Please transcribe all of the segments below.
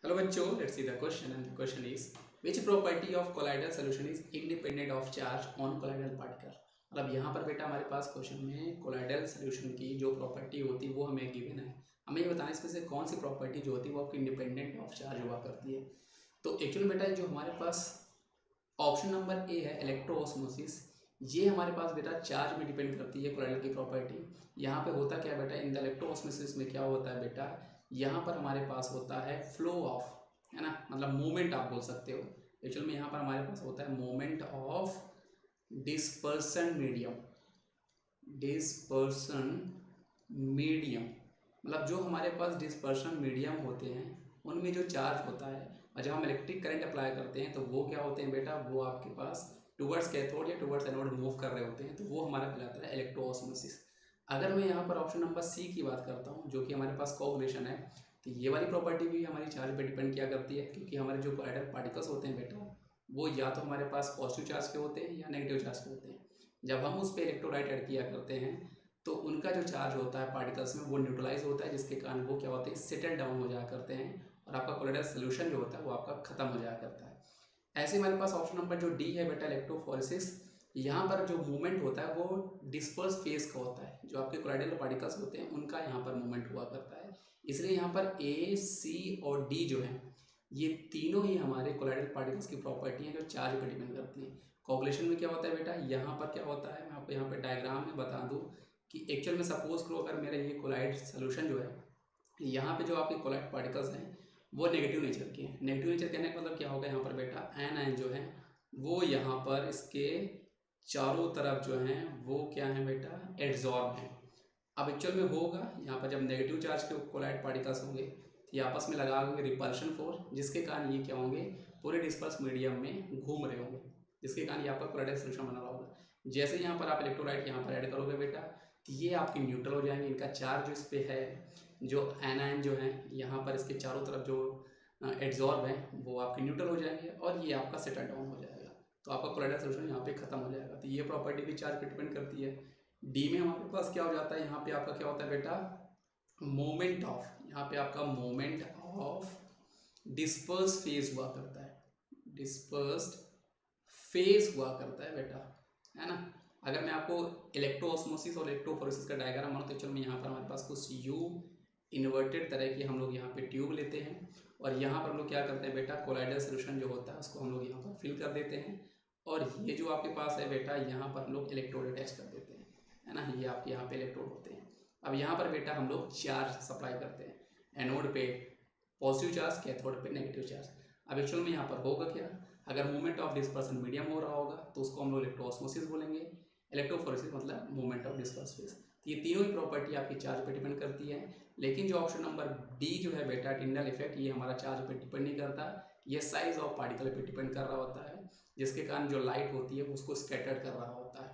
Hello बच्चों, let's see the question and the question is which property of colloidal solution is independent of charge on colloidal particle। मतलब यहाँ पर बेटा हमारे पास question में colloidal solution की जो प्रॉपर्टी होती है वो हमें गिवन है। हमें ये बताना है इसमें से कौन सी प्रॉपर्टी जो होती है वो आपकी इंडिपेंडेंट ऑफ चार्ज हुआ करती है। तो एक्चुअली बेटा जो हमारे पास ऑप्शन नंबर ए है इलेक्ट्रोऑस्मोसिस, ये हमारे पास बेटा चार्ज में डिपेंड करती है कोलाइडल की प्रॉपर्टी। यहाँ पे होता क्या है बेटा, इन द इलेक्ट्रोऑस्मोसिस में क्या होता है बेटा, यहाँ पर हमारे पास होता है फ्लो ऑफ, है ना, मतलब मूवमेंट आप बोल सकते हो। एक्चुअल में यहाँ पर हमारे पास होता है movement of dispersion medium. Dispersion medium मतलब जो हमारे पास डिस्पर्सन मीडियम होते हैं उनमें जो चार्ज होता है, और जब हम इलेक्ट्रिक करंट अप्लाई करते हैं तो वो क्या होते हैं बेटा, वो आपके पास टुवर्ड्स कैथोड या टुवर्ड्स एनोड मूव कर रहे होते हैं, तो वो हमारा कहलाता है इलेक्ट्रोऑस्मोसिस। अगर मैं यहाँ पर ऑप्शन नंबर सी की बात करता हूँ जो कि हमारे पास कोऑगुलेशन है, तो ये वाली प्रॉपर्टी भी हमारी चार्ज पे डिपेंड किया करती है, क्योंकि हमारे जो कोलाइडल पार्टिकल्स होते हैं बेटा वो या तो हमारे पास पॉजिटिव चार्ज के होते हैं या नेगेटिव चार्ज के होते हैं। जब हम उस पर इलेक्ट्रोलाइट ऐड किया करते हैं तो उनका जो चार्ज होता है पार्टिकल्स में वो न्यूट्रलाइज होता है, जिसके कारण वो क्या होते हैं, सेटल डाउन हो जाया करते हैं और आपका कोलाइडल सोल्यूशन जो होता है वो आपका खत्म हो जाया करता है। ऐसे हमारे पास ऑप्शन नंबर जो डी है बेटा इलेक्ट्रोफोरेसिस, यहाँ पर जो मूवमेंट होता है वो डिस्पर्स फेज का होता है, जो आपके कोलाइडल पार्टिकल्स होते हैं उनका यहाँ पर मूवमेंट हुआ करता है। इसलिए यहाँ पर ए सी और डी जो है ये तीनों ही हमारे कोलाइडल पार्टिकल्स की प्रॉपर्टी हैं जो चार्ज पर डिपेंड करती हैं। कोऑगुलेशन में क्या होता है बेटा, यहाँ पर क्या होता है मैं आपको यहाँ पर डायग्राम में बता दूँ कि एक्चुअल में सपोज करो अगर मेरा ये कोलाइड सोल्यूशन जो है, यहाँ पे जो आपके कोलाइड पार्टिकल्स हैं वो नेगेटिव नेचर के हैं। नेगेटिव नेचर कहने का मतलब क्या होगा, यहाँ पर बेटा एन आयन जो है वो यहाँ पर इसके चारों तरफ जो हैं वो क्या है बेटा, एड्जॉर्ब हैं। अब एक्चुअल में होगा यहाँ पर जब नेगेटिव चार्ज के कोलाइड पार्टिकल्स होंगे तो ये आपस में लगा होंगे रिपल्शन फोर्स, जिसके कारण ये क्या होंगे, पूरे डिस्पर्स मीडियम में घूम रहे होंगे, जिसके कारण ये आपका कोलाइडल सोल्यूशन बना रहा होगा। जैसे यहाँ पर आप इलेक्ट्रोलाइट यहाँ पर ऐड करोगे बेटा तो ये आपके न्यूट्रल हो जाएंगे, इनका चार्ज इस पे है, जो एनायन जो है यहाँ पर इसके चारों तरफ जो एड्जॉर्ब है वो आपके न्यूट्रल हो जाएंगे और ये आपका सेटल डाउन हो जाएगा, तो आपका कोलाइडल सोल्यूशन यहाँ पे खत्म हो जाएगा। तो ये प्रॉपर्टी भी चार्ज पे डिपेंड करती है। डी में हमारे पास क्या हो जाता है, यहाँ पे आपका क्या होता है बेटा, मोमेंट ऑफ, यहाँ पे आपका मोमेंट ऑफ डिस्पर्स फेज हुआ करता है। डिस्पर्स्ड फेज हुआ करता है बेटा, है ना। अगर मैं आपको इलेक्ट्रोऑस्मोसिस और इलेक्ट्रोफोरेसिस का डायग्राम बनाऊँ तो चलो मैं यहाँ पर हमारे पास कुछ यू इन्वर्टेड तरह की हम लोग यहाँ पे ट्यूब लेते हैं और यहाँ पर हम लोग क्या करते हैं बेटा, कोलाइडल सोल्यूशन जो होता है उसको हम लोग यहाँ पर फिल कर देते हैं और ये जो आपके पास है बेटा यहाँ पर हम लोग इलेक्ट्रोड अटैच कर देते हैं, है ना। ये आपके यहाँ पे इलेक्ट्रोड होते हैं। अब यहाँ पर बेटा हम लोग चार्ज सप्लाई करते हैं, एनोड पे पॉजिटिव चार्ज, कैथोड पे नेगेटिव चार्ज। अब एक्चुअल में यहाँ पर होगा क्या, अगर मूवमेंट ऑफ डिस्पर्सन मीडियम हो रहा होगा तो उसको हम लोग इलेक्ट्रोऑस्मोसिस बोलेंगे, इलेक्ट्रोफोरेसिस मतलब मूवमेंट ऑफ डिस्पर्स फेज। ये तीनों ही प्रॉपर्टी आपकी चार्ज पे डिपेंड करती है। लेकिन जो ऑप्शन नंबर डी जो है बेटा टिंडल इफेक्ट, ये हमारा चार्ज पे डिपेंड नहीं करता, ये साइज ऑफ पार्टिकल पे डिपेंड कर रहा होता है, जिसके कारण जो लाइट होती है उसको स्कैटर्ड कर रहा होता है।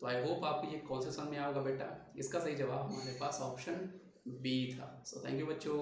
तो आई होप आपको ये कॉन्सेप्शन में आएगा बेटा। इसका सही जवाब हमारे पास ऑप्शन बी था। सो थैंक यू बच्चों।